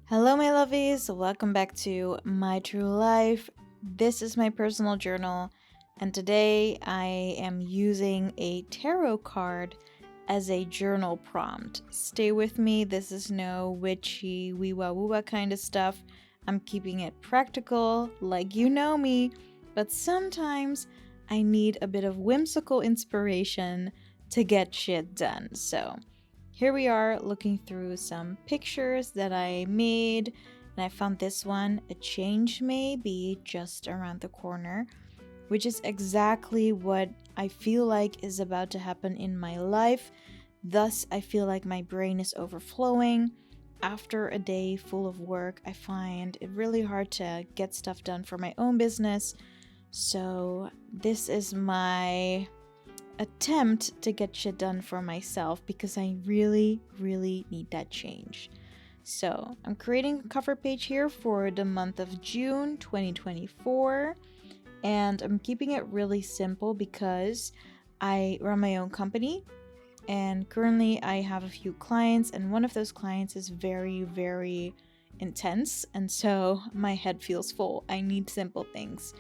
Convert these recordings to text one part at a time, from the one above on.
Hello, my lovies. Welcome back to My True Life. This is my personal journal, and today I am using a tarot card as a journal prompt. Stay with me. This is no witchy, wee wah woo wah kind of stuff. I'm keeping it practical, like you know me, but sometimes I need a bit of whimsical inspiration to get shit done. So, here we are looking through some pictures that I made, and I found this one. A change may be just around the corner, which is exactly what I feel like is about to happen in my life. Thus, I feel like my brain is overflowing. After a day full of work, I find it really hard to get stuff done for my own business. So, this is my attempt to get shit done for myself because I really need that change. So I'm creating a cover page here for the month of June 2024, and I'm keeping it really simple because I run my own company, and currently I have a few clients, and one of those clients is very intense, and so my head feels full. I need simple things.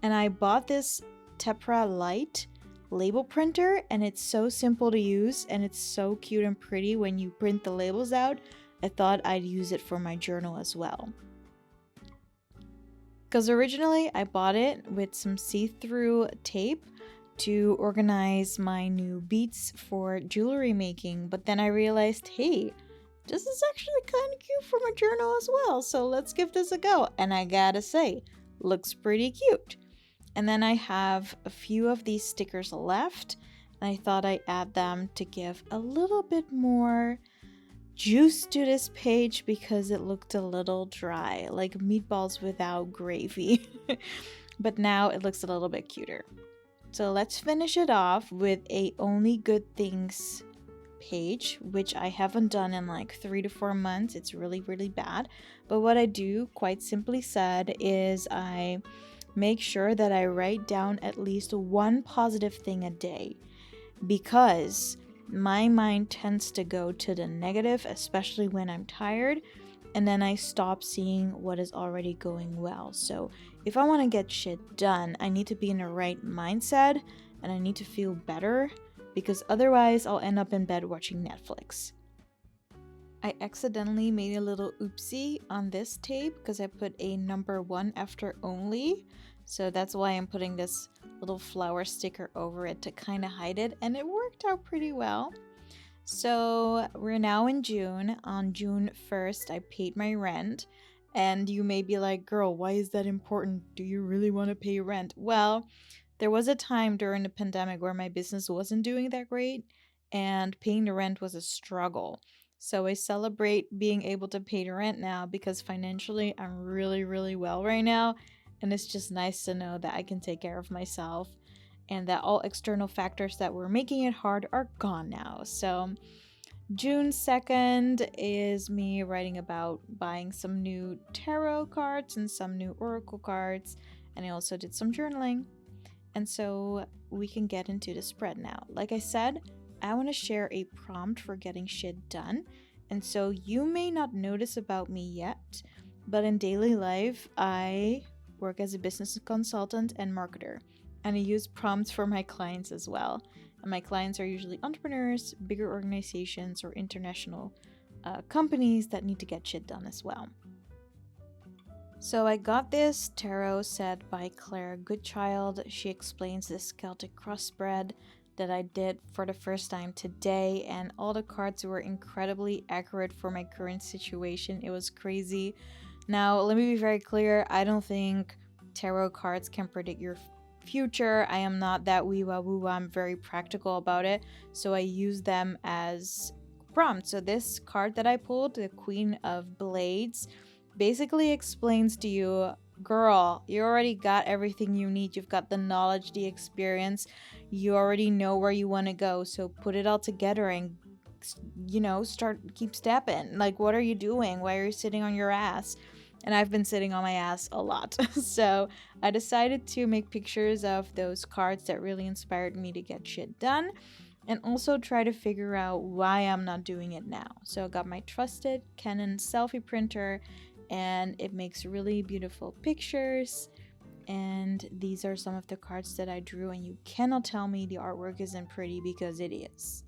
And I bought this Tepra Light label printer, and it's so simple to use and it's so cute and pretty when you print the labels out. I thought I'd use it for my journal as well. Because originally I bought it with some see-through tape to organize my new beads for jewelry making, but then I realized, hey, this is actually kind of cute for my journal as well, so let's give this a go. And I gotta say, looks pretty cute. And then I have a few of these stickers left, and I thought I'd add them to give a little bit more juice to this page because it looked a little dry, like meatballs without gravy. But now it looks a little bit cuter. So let's finish it off with a only good things page, which I haven't done in like 3 to 4 months. It's really bad. But what I do, quite simply said, is I make sure that I write down at least one positive thing a day, because my mind tends to go to the negative, especially when I'm tired, and then I stop seeing what is already going well. So if I want to get shit done, I need to be in the right mindset and I need to feel better, because otherwise I'll end up in bed watching Netflix. I accidentally made a little oopsie on this tape because I put a number 1 after only. So that's why I'm putting this little flower sticker over it to kind of hide it. And it worked out pretty well. So we're now in June. On June 1st, I paid my rent. And you may be like, girl, why is that important? Do you really want to pay rent? Well, there was a time during the pandemic where my business wasn't doing that great, and paying the rent was a struggle. So I celebrate being able to pay the rent now because financially I'm really well right now, and it's just nice to know that I can take care of myself and that all external factors that were making it hard are gone now. So June 2nd is me writing about buying some new tarot cards and some new oracle cards, and I also did some journaling. And so we can get into the spread now. Like I said, I want to share a prompt for getting shit done. And so you may not notice about me yet, but in daily life, I work as a business consultant and marketer. And I use prompts for my clients as well. And my clients are usually entrepreneurs, bigger organizations, or international companies that need to get shit done as well. So I got this tarot set by Claire Goodchild. She explains this Celtic cross spread that I did for the first time today, and all the cards were incredibly accurate for my current situation. It was crazy. Now, let me be very clear. I don't think tarot cards can predict your future. I am not that wee wah woo wah. I'm very practical about it. So I use them as prompts. So this card that I pulled, the Queen of Blades, basically explains to you, girl, you already got everything you need. You've got the knowledge, the experience. You already know where you want to go. So put it all together and, keep stepping. Like, what are you doing? Why are you sitting on your ass? And I've been sitting on my ass a lot. So I decided to make pictures of those cards that really inspired me to get shit done. and also try to figure out why I'm not doing it now. So I got my trusted Canon selfie printer, and it makes really beautiful pictures. And these are some of the cards that I drew, and you cannot tell me the artwork isn't pretty, because it is.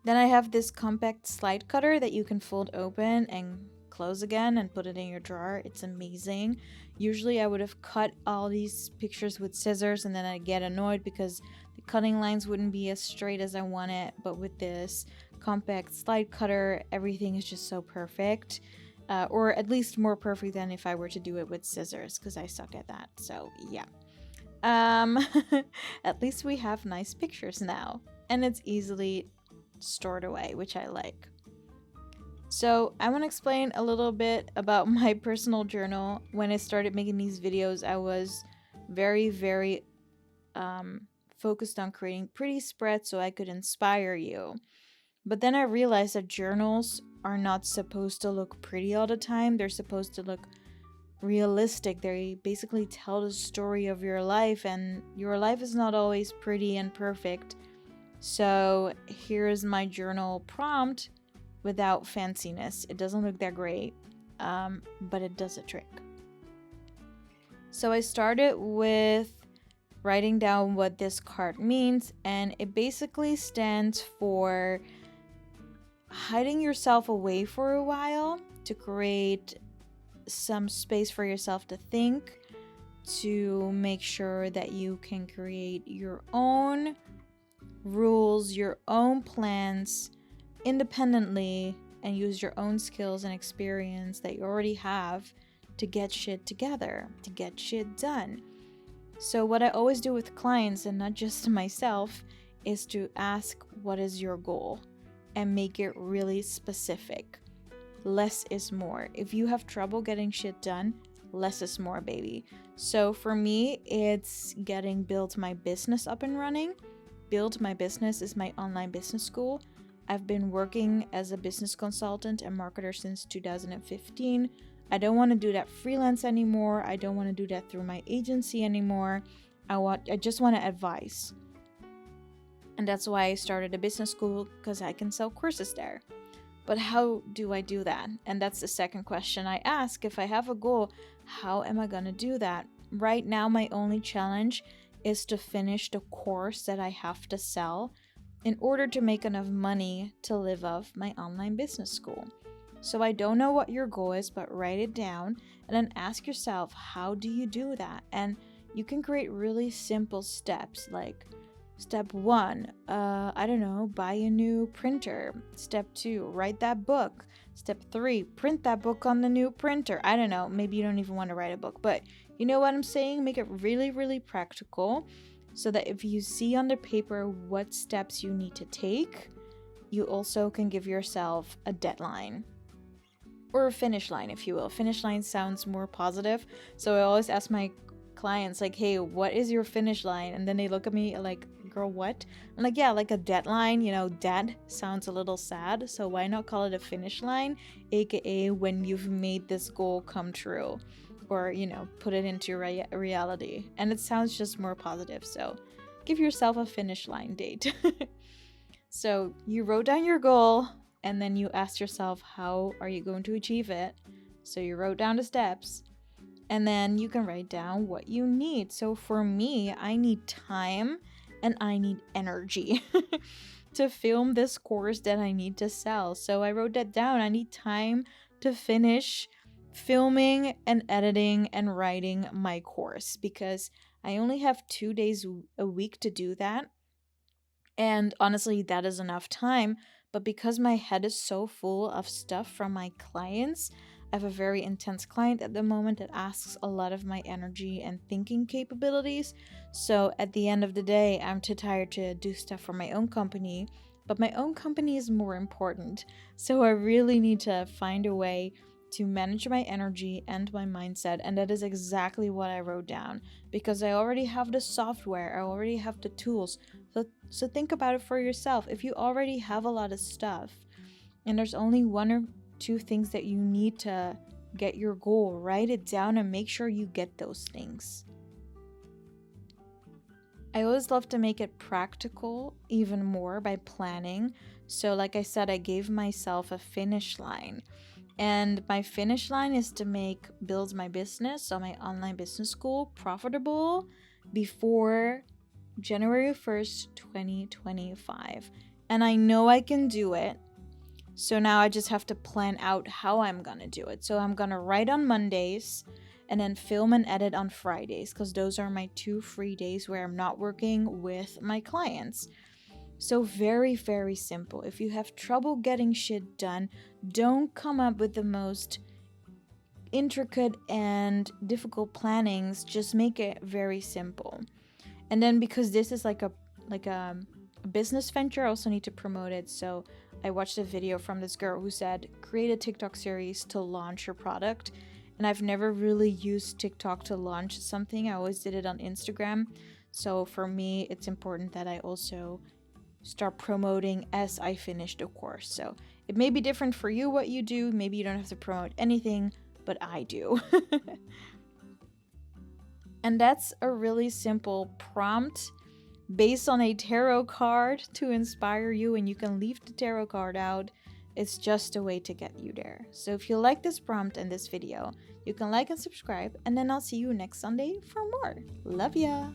Then I have this compact slide cutter that you can fold open and close again and put it in your drawer. It's amazing. Usually I would have cut all these pictures with scissors, and then I'd get annoyed because the cutting lines wouldn't be as straight as I want it. But with this compact slide cutter, everything is just so perfect. Or at least more perfect than if I were to do it with scissors, because I suck at that. So yeah. At least we have nice pictures now, and it's easily stored away, which I like. So I want to explain a little bit about my personal journal. When I started making these videos, I was very focused on creating pretty spreads so I could inspire you. But then I realized that journals are not supposed to look pretty all the time. They're supposed to look realistic. They basically tell the story of your life, and your life is not always pretty and perfect. So here's my journal prompt without fanciness. It doesn't look that great, but it does a trick. So I started with writing down what this card means, and it basically stands for hiding yourself away for a while to create some space for yourself to think, to make sure that you can create your own rules, your own plans independently, and use your own skills and experience that you already have to get shit together, to get shit done. So what I always do with clients, and not just to myself, is to ask, what is your goal? And make it really specific. Less is more. If you have trouble getting shit done, less is more, baby. So for me, it's getting Build My Business up and running. Build My Business is my online business school. I've been working as a business consultant and marketer since 2015. I don't want to do that freelance anymore. I don't want to do that through my agency anymore. I just want to advise. And that's why I started a business school, because I can sell courses there. But how do I do that? And that's the second question I ask. If I have a goal, how am I going to do that? Right now, my only challenge is to finish the course that I have to sell in order to make enough money to live off my online business school. So I don't know what your goal is, but write it down and then ask yourself, how do you do that? And you can create really simple steps, like step 1, I don't know, buy a new printer. Step 2, write that book. Step 3, print that book on the new printer. I don't know, maybe you don't even want to write a book, but you know what I'm saying? Make it really practical, so that if you see on the paper what steps you need to take, you also can give yourself a deadline. Or a finish line, if you will. Finish line sounds more positive, so I always ask my clients, like, hey, what is your finish line? And then they look at me like, girl, what? I'm like, yeah, like a deadline. You know, dead sounds a little sad, so why not call it a finish line, aka when you've made this goal come true, or, you know, put it into reality. And it sounds just more positive, so give yourself a finish line date. So you wrote down your goal, and then you asked yourself, how are you going to achieve it? So you wrote down the steps, and then you can write down what you need. So for me, I need time and I need energy to film this course that I need to sell. So I wrote that down. I need time to finish filming and editing and writing my course, because I only have 2 days a week to do that. And honestly, that is enough time. But because my head is so full of stuff from my clients, I have a very intense client at the moment that asks a lot of my energy and thinking capabilities. So at the end of the day, I'm too tired to do stuff for my own company. But my own company is more important. So I really need to find a way to manage my energy and my mindset. And that is exactly what I wrote down, because I already have the software, I already have the tools. So think about it for yourself. If you already have a lot of stuff and there's only 1 or 2 things that you need to get your goal, write it down and make sure you get those things. I always love to make it practical even more by planning. So, like I said, I gave myself a finish line. And my finish line is to build my business, so my online business school, profitable before January 1st, 2025. And I know I can do it. So now I just have to plan out how I'm gonna do it. So I'm gonna write on Mondays and then film and edit on Fridays, because those are my 2 free days where I'm not working with my clients. So very, very simple. If you have trouble getting shit done, don't come up with the most intricate and difficult plannings. Just make it very simple. And then because this is like a business venture, I also need to promote it. So I watched a video from this girl who said, create a TikTok series to launch your product. And I've never really used TikTok to launch something. I always did it on Instagram. So for me, it's important that I also start promoting as I finish the course. So it may be different for you what you do. Maybe you don't have to promote anything, but I do. And that's a really simple prompt based on a tarot card to inspire you, and you can leave the tarot card out. It's just a way to get you there. So if you like this prompt and this video, you can like and subscribe, and then I'll see you next Sunday for more. Love ya!